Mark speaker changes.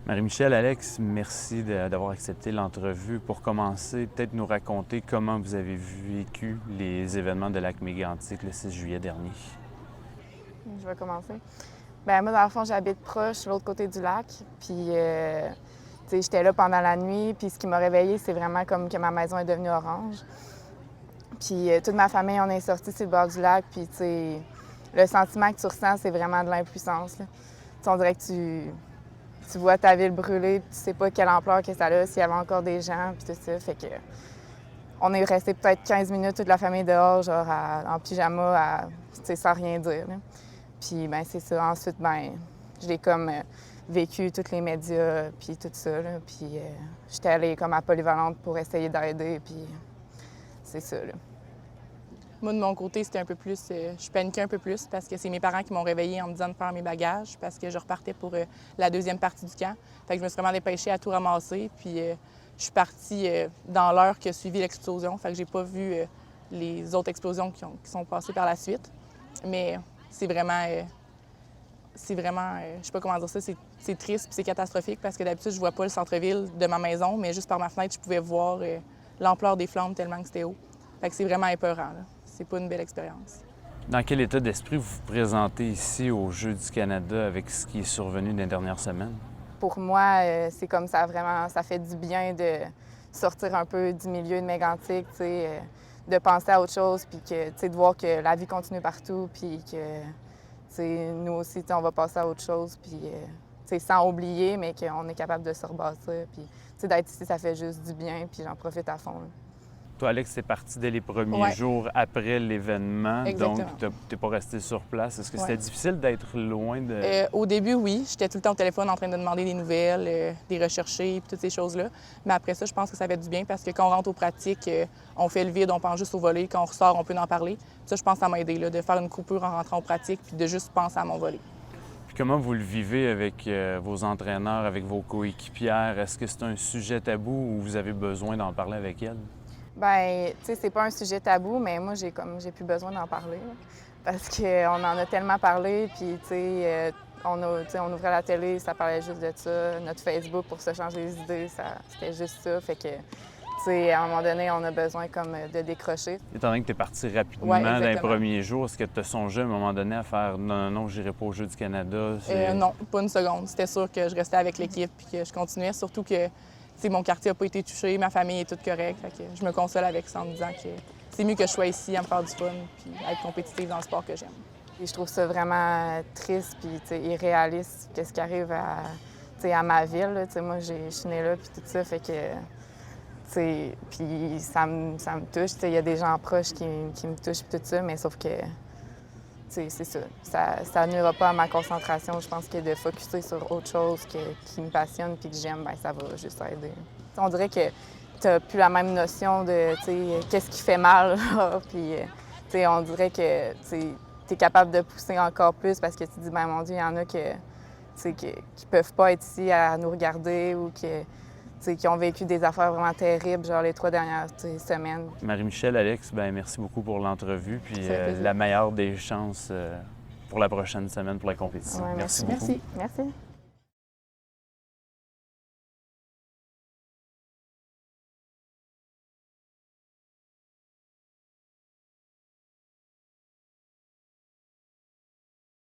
Speaker 1: Marie-Michel, Alex, merci d'avoir accepté l'entrevue. Pour commencer, peut-être nous raconter comment vous avez vécu les événements de Lac Mégantic le 6 juillet dernier.
Speaker 2: Je vais commencer. Bien, moi, dans le fond, j'habite proche, sur l'autre côté du lac. Puis, tu sais, j'étais là pendant la nuit. Puis, ce qui m'a réveillée, c'est vraiment comme que ma maison est devenue orange. Puis, toute ma famille, on est sortis sur le bord du lac. Puis, tu sais, le sentiment que tu ressens, c'est vraiment de l'impuissance, là. Tu sais, on dirait que tu vois ta ville brûler, puis tu sais pas quelle ampleur que ça a, s'il y avait encore des gens, puis tout ça. Fait que on est resté peut-être 15 minutes, toute la famille dehors, genre en pyjama, tu sais, sans rien dire, là. Puis, ben c'est ça. Ensuite, ben j'ai comme vécu tous les médias, puis tout ça, là. Puis, j'étais allée comme à Polyvalente pour essayer d'aider, puis c'est ça, là.
Speaker 3: Moi, de mon côté, c'était un peu plus... je paniquais un peu plus parce que c'est mes parents qui m'ont réveillée en me disant de faire mes bagages parce que je repartais pour la deuxième partie du camp. Fait que je me suis vraiment dépêchée à tout ramasser. Puis je suis partie dans l'heure qui a suivi l'explosion. Fait que j'ai pas vu les autres explosions qui sont passées par la suite. Mais c'est vraiment... je sais pas comment dire ça, c'est triste puis c'est catastrophique parce que d'habitude, je vois pas le centre-ville de ma maison, mais juste par ma fenêtre, je pouvais voir l'ampleur des flammes tellement que c'était haut. Fait que c'est vraiment épeurant, là. C'est pas une belle expérience.
Speaker 1: Dans quel état d'esprit vous vous présentez ici aux Jeux du Canada avec ce qui est survenu dans les dernières semaines?
Speaker 2: Pour moi, c'est comme ça vraiment, ça fait du bien de sortir un peu du milieu de Mégantic, tu sais, de penser à autre chose, puis que, tu sais, de voir que la vie continue partout, puis que, tu sais, nous aussi, tu sais, on va passer à autre chose, puis, tu sais, sans oublier, mais qu'on est capable de se rebâtir, puis, tu sais, d'être ici, ça fait juste du bien, puis j'en profite à fond, là.
Speaker 1: Toi, Alex, c'est parti dès les premiers
Speaker 3: Ouais.
Speaker 1: jours après l'événement,
Speaker 3: Exactement.
Speaker 1: donc t'es pas resté sur place. Est-ce que c'était
Speaker 3: Ouais.
Speaker 1: difficile d'être loin de...
Speaker 3: Au début, oui. J'étais tout le temps au téléphone en train de demander des nouvelles, des rechercher, puis toutes ces choses-là. Mais après ça, je pense que ça fait du bien parce que quand on rentre aux pratiques, on fait le vide, on pense juste au volley. Quand on ressort, on peut en parler. Ça, je pense que ça m'a aidé, là, de faire une coupure en rentrant aux pratiques puis de juste penser à mon volley.
Speaker 1: Puis comment vous le vivez avec vos entraîneurs, avec vos coéquipières? Est-ce que c'est un sujet tabou ou vous avez besoin d'en parler avec elles?
Speaker 2: Ben, tu sais, c'est pas un sujet tabou, mais moi, j'ai plus besoin d'en parler, là, parce qu'on en a tellement parlé, puis, tu sais, on ouvrait la télé, ça parlait juste de ça. Notre Facebook, pour se changer les idées, c'était juste ça. Fait que, tu sais, à un moment donné, on a besoin comme de décrocher.
Speaker 1: Étant donné que tu es parti rapidement
Speaker 3: Ouais,
Speaker 1: dans les
Speaker 3: exactement.
Speaker 1: premiers jours, est-ce que tu as songé à un moment donné à faire non, non, non, j'irai pas aux Jeux du Canada?
Speaker 3: Non, pas une seconde. C'était sûr que je restais avec l'équipe puis que je continuais, surtout que mon quartier n'a pas été touché, ma famille est toute correcte. Fait que je me console avec ça en me disant que c'est mieux que je sois ici à me faire du fun puis à être compétitive dans le sport que j'aime.
Speaker 2: Et je trouve ça vraiment triste puis, tu sais, irréaliste, qu'est-ce qui arrive tu sais, à ma ville, là. Tu sais, moi, je suis née là puis tout ça, fait que, tu sais, puis ça me touche. Tu sais, il y a des gens proches qui me touchent puis tout ça, mais sauf que, c'est ça. Ça nuira pas à ma concentration. Je pense que de focusser sur autre chose qui me passionne puis que j'aime, bien, ça va juste aider. On dirait que tu n'as plus la même notion de, tu sais, qu'est-ce qui fait mal, là. Puis, tu sais, on dirait que tu es capable de pousser encore plus parce que tu te dis, ben mon Dieu, il y en a que, tu sais, qui peuvent pas être ici à nous regarder ou qui ont vécu des affaires vraiment terribles, genre les 3 dernières semaines.
Speaker 1: Marie-Michel, Alex, ben merci beaucoup pour l'entrevue, puis
Speaker 3: Ça fait plaisir.
Speaker 1: la meilleure des chances pour la prochaine semaine pour la compétition.
Speaker 2: Ouais,
Speaker 1: Merci beaucoup.
Speaker 3: Merci.
Speaker 2: Merci.